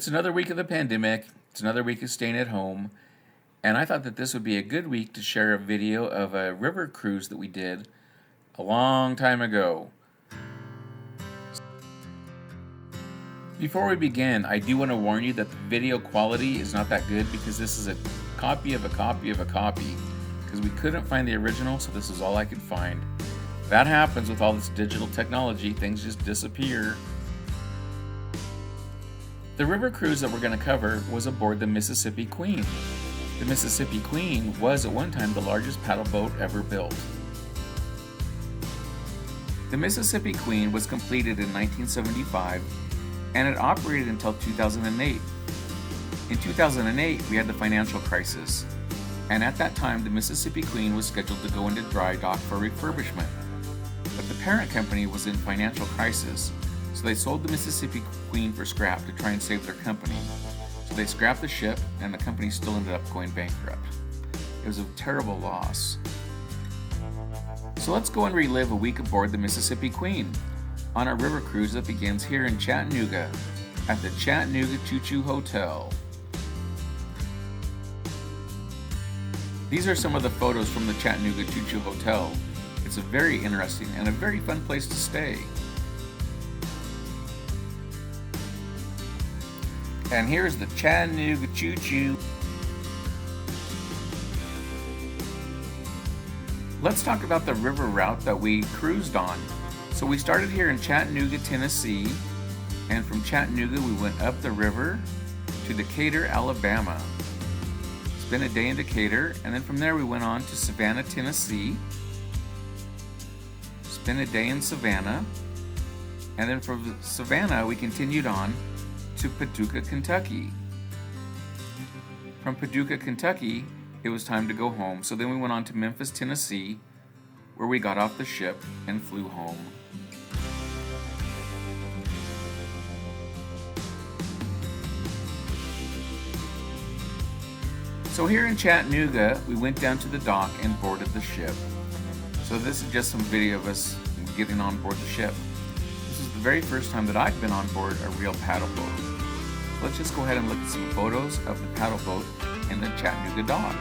another week of the pandemic. It's another week of staying at home. And I thought that this would be a good week to share a video of a river cruise that we did a long time ago. Before we begin, I do want to warn you that the video quality is not that good because this is a copy of a copy of a copy. Because we couldn't find the original, so this is all I could find. That happens with all this digital technology. Things just disappear. The river cruise that we're going to cover was aboard the Mississippi Queen. The Mississippi Queen was at one time the largest paddle boat ever built. The Mississippi Queen was completed in 1975 and it operated until 2008. In 2008, we had the financial crisis, and at that time the Mississippi Queen was scheduled to go into dry dock for refurbishment. But the parent company was in financial crisis, so they sold the Mississippi Queen for scrap to try and save their company. So they scrapped the ship, and the company still ended up going bankrupt. It was a terrible loss. So let's go and relive a week aboard the Mississippi Queen on our river cruise that begins here in Chattanooga at the Chattanooga Choo-Choo Hotel. These are some of the photos from the Chattanooga Choo-Choo Hotel. It's a very interesting and a very fun place to stay. And here's the Chattanooga Choo-Choo. Let's talk about the river route that we cruised on. So we started here in Chattanooga, Tennessee, and from Chattanooga we went up the river to Decatur, Alabama. Spent a day in Decatur, and then from there we went on to Savannah, Tennessee. Spent a day in Savannah, and then from Savannah we continued on to Paducah, Kentucky. From Paducah, Kentucky, it was time to go home, so then we went on to Memphis, Tennessee, where we got off the ship and flew home. So here in Chattanooga, we went down to the dock and boarded the ship. So this is just some video of us getting on board the ship. This is the very first time that I've been on board a real paddle boat. Let's just go ahead and look at some photos of the paddle boat in the Chattanooga dock.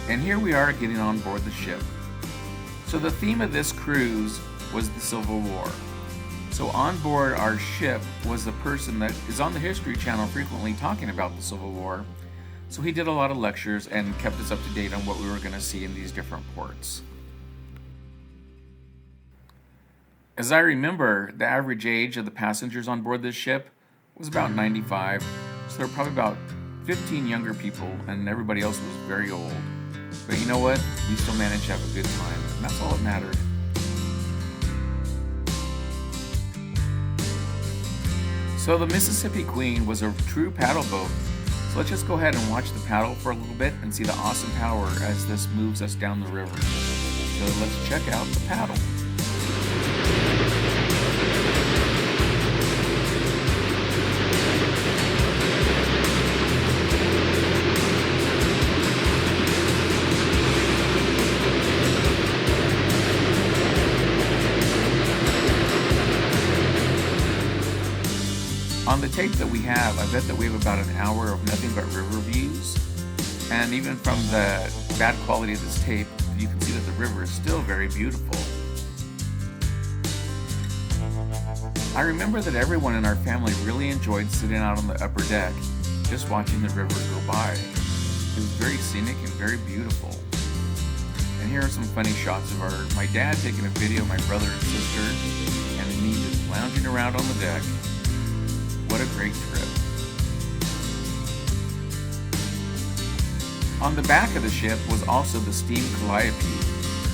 And here we are getting on board the ship. So the theme of this cruise was the Civil War. So on board our ship was the person that is on the History Channel frequently talking about the Civil War. So he did a lot of lectures and kept us up to date on what we were going to see in these different ports. As I remember, the average age of the passengers on board this ship was about 95. So there were probably about 15 younger people and everybody else was very old. But you know what? We still managed to have a good time, and that's all that mattered. So the Mississippi Queen was a true paddle boat. So let's just go ahead and watch the paddle for a little bit and see the awesome power as this moves us down the river. So let's check out the paddle. On the tape that we have, I bet that we have about an hour of nothing but river views. And even from the bad quality of this tape, you can see that the river is still very beautiful. I remember that everyone in our family really enjoyed sitting out on the upper deck, just watching the river go by. It was very scenic and very beautiful. And here are some funny shots of my dad taking a video of my brother and sister, and me just lounging around on the deck. What a great trip. On the back of the ship was also the steam CALLIOPE.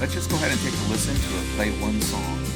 Let's just go ahead and take a listen to it play one song.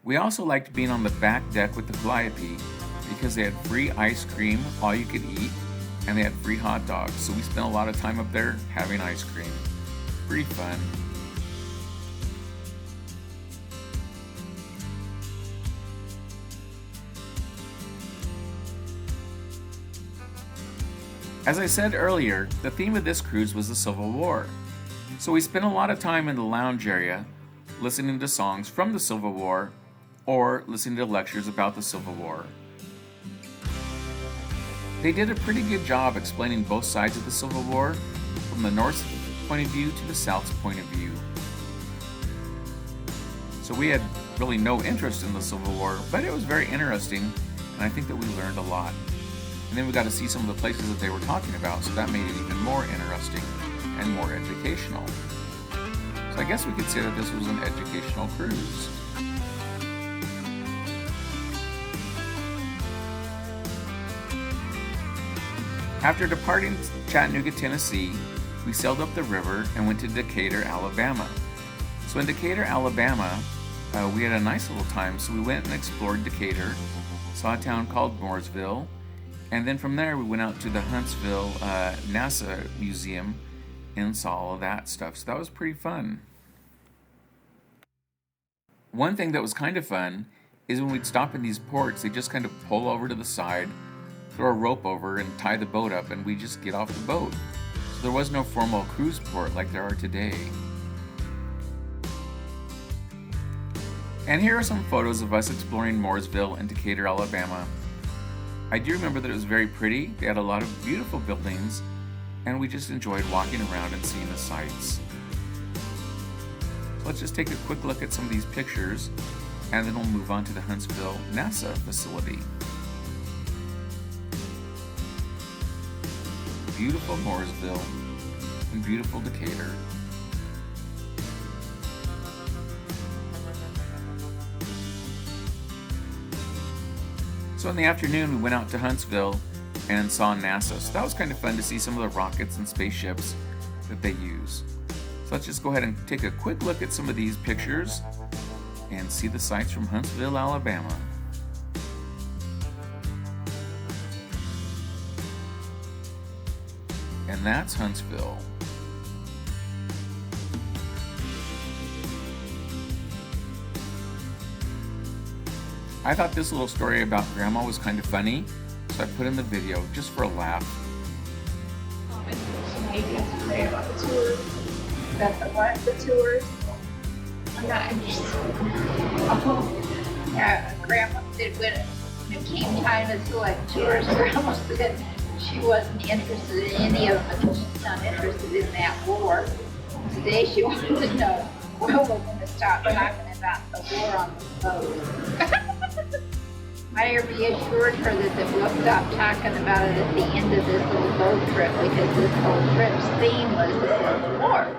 We also liked being on the back deck with the CALLIOPE because they had free ice cream, all you could eat, and they had free hot dogs, so we spent a lot of time up there having ice cream. Pretty fun. As I said earlier, the theme of this cruise was the Civil War, so we spent a lot of time in the lounge area listening to songs from the Civil War or listening to lectures about the Civil War. They did a pretty good job explaining both sides of the Civil War, from the North's point of view to the South's point of view. So we had really no interest in the Civil War, but it was very interesting, and I think that we learned a lot. And then we got to see some of the places that they were talking about, so that made it even more interesting and more educational. So I guess we could say that this was an educational cruise. After departing Chattanooga, Tennessee, we sailed up the river and went to Decatur, Alabama. So in Decatur, Alabama, we had a nice little time, so we went and explored Decatur, saw a town called Mooresville, and then from there we went out to the Huntsville NASA Museum and saw all of that stuff, so that was pretty fun. One thing that was kind of fun is when we'd stop in these ports, they just kind of pull over to the side, throw a rope over and tie the boat up, and we just get off the boat. So there was no formal cruise port like there are today. And here are some photos of us exploring Mooresville and Decatur, Alabama. I do remember that it was very pretty. They had a lot of beautiful buildings, and we just enjoyed walking around and seeing the sights. So let's just take a quick look at some of these pictures, and then we'll move on to the Huntsville NASA facility. Beautiful Mooresville and beautiful Decatur. So in the afternoon we went out to Huntsville and saw NASA. So that was kind of fun to see some of the rockets and spaceships that they use. So let's just go ahead and take a quick look at some of these pictures and see the sights from Huntsville, Alabama. And that's Huntsville. I thought this little story about Grandma was kind of funny, so I put in the video just for a laugh. The tours. Grandma said when it came time to select tours, Grandma said she wasn't interested in any of them because she's not interested in that war. Today she wanted to know when we're going to stop talking about the war on the boat. I reassured her that we'll stop talking about it at the end of this little boat trip because this whole trip's theme was the Civil War.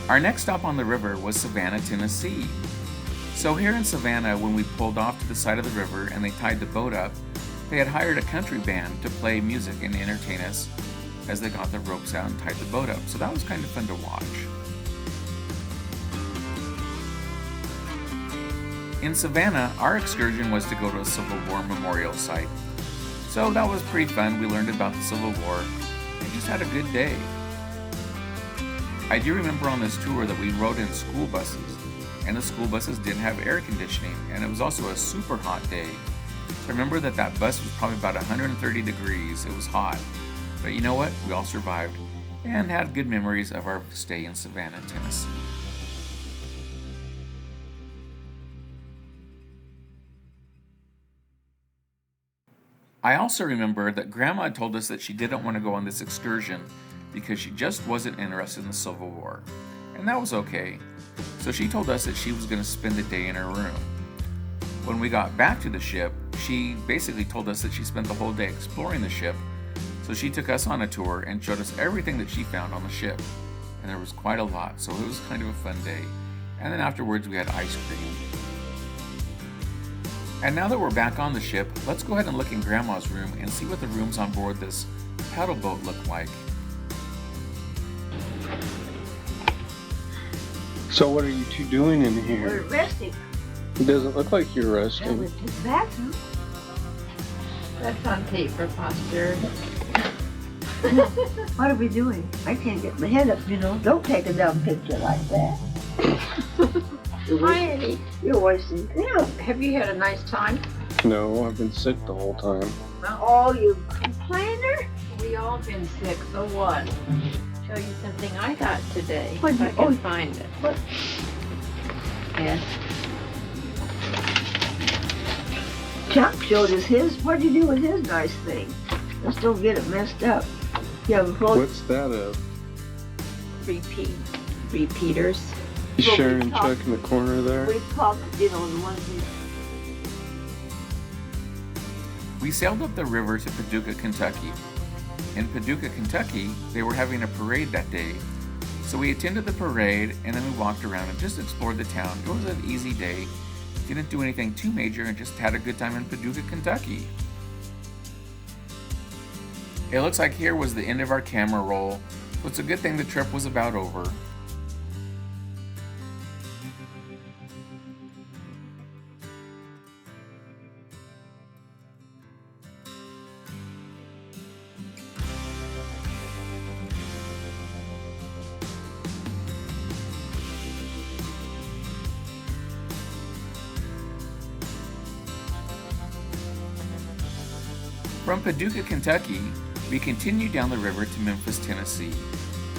Our next stop on the river was Savannah, Tennessee. So here in Savannah, when we pulled off to the side of the river and they tied the boat up, they had hired a country band to play music and entertain us as they got the ropes out and tied the boat up. So that was kind of fun to watch. In Savannah, our excursion was to go to a Civil War memorial site. So that was pretty fun. We learned about the Civil War and just had a good day. I do remember on this tour that we rode in school buses, and the school buses didn't have air conditioning, and it was also a super hot day. So I remember that bus was probably about 130 degrees. It was hot. But you know what? We all survived and had good memories of our stay in Savannah, Tennessee. I also remember that Grandma told us that she didn't want to go on this excursion because she just wasn't interested in the Civil War. And that was okay. So she told us that she was going to spend the day in her room. When we got back to the ship, she basically told us that she spent the whole day exploring the ship. So she took us on a tour and showed us everything that she found on the ship. And there was quite a lot, so it was kind of a fun day. And then afterwards we had ice cream. And now that we're back on the ship, let's go ahead and look in Grandma's room and see what the rooms on board this paddle boat look like. So what are you two doing in We're here? resting. It doesn't look like you're That resting. was his bathroom. That's on tape for posterity. What are we doing? I can't get my head up, you know. Don't take a dumb picture like that. Hi, Eddie. You're wasting time. Have you had a nice time? No, I've been sick the whole time. Oh, you complainer. We all been sick, so what? Show you something I got today. What'd If I you- can oh, find it. what? Yes. Chuck showed us his. What'd you do with his nice thing? Let's don't get it messed up. You have a phone. What's that of? Repeaters. Sharon Chuck in the corner there? We popped, you know, the ones we. We sailed up the river to Paducah, Kentucky. In Paducah, Kentucky, they were having a parade that day. So we attended the parade and then we walked around and just explored the town. It was an easy day. Didn't do anything too major and just had a good time in Paducah, Kentucky. It looks like here was the end of our camera roll, so it's a good thing the trip was about over. From Paducah, Kentucky, we continued down the river to Memphis, Tennessee,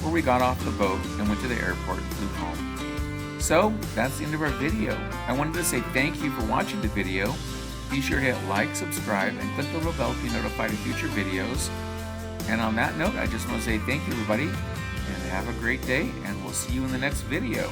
where we got off the boat and went to the airport and flew home. So, that's the end of our video. I wanted to say thank you for watching the video. Be sure to hit like, subscribe, and click the little bell to be notified of future videos. And on that note, I just want to say thank you, everybody, and have a great day, and we'll see you in the next video.